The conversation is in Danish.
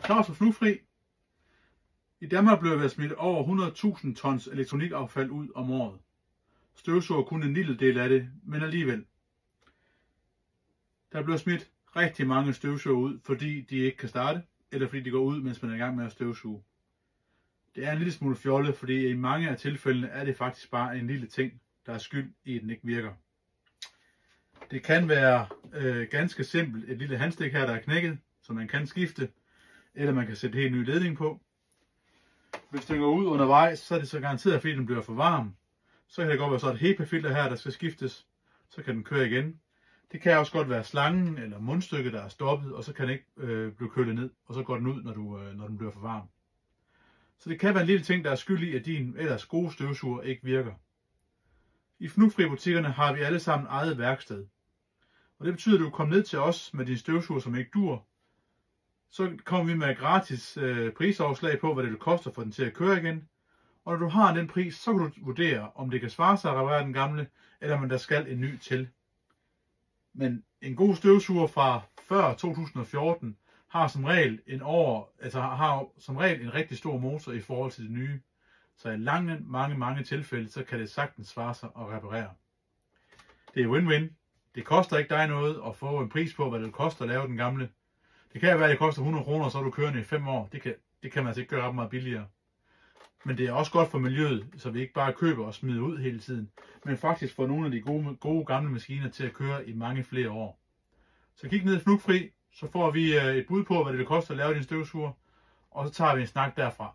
Claus for Fnugfri. I Danmark bliver der smidt over 100.000 tons elektronikaffald ud om året. Støvsuger kun en lille del af det, men alligevel. Der bliver smidt rigtig mange støvsuger ud, fordi de ikke kan starte, eller fordi de går ud, mens man er i gang med at støvsuge. Det er en lille smule fjollet, fordi i mange af tilfældene er det faktisk bare en lille ting, der er skyld i, at den ikke virker. Det kan være ganske simpelt et lille handstik her, der er knækket, som man kan skifte, eller man kan sætte en helt ny ledning på. Hvis den går ud undervejs, så er det så garanteret, fordi den bliver for varm. Så kan det godt være så et HEPA-filter her, der skal skiftes. Så kan den køre igen. Det kan også godt være slangen eller mundstykket, der er stoppet, og så kan den ikke blive kølet ned, og så går den ud, når den bliver for varm. Så det kan være en lille ting, der er skyld i, at din ellers gode støvsuger ikke virker. I Fnugfri-butikkerne har vi alle sammen eget værksted. Og det betyder, at du kommer ned til os med din støvsuger, som ikke dur. Så kommer vi med gratis prisoverslag på, hvad det koster for den til at køre igen. Og når du har den pris, så kan du vurdere, om det kan svare sig at reparere den gamle, eller om der skal en ny til. Men en god støvsuger fra før 2014 har som regel en rigtig stor motor i forhold til det nye. Så i mange tilfælde, så kan det sagtens svare sig at reparere. Det er win-win. Det koster ikke dig noget at få en pris på, hvad det koster at lave den gamle. Det kan være, at det koster 100 kroner, så er du kørende i 5 år. Det kan man altså ikke gøre ret meget billigere. Men det er også godt for miljøet, så vi ikke bare køber og smider ud hele tiden, men faktisk får nogle af de gode gamle maskiner til at køre i mange flere år. Så kig ned i Fnugfri, så får vi et bud på, hvad det koster at lave din støvsuger, og så tager vi en snak derfra.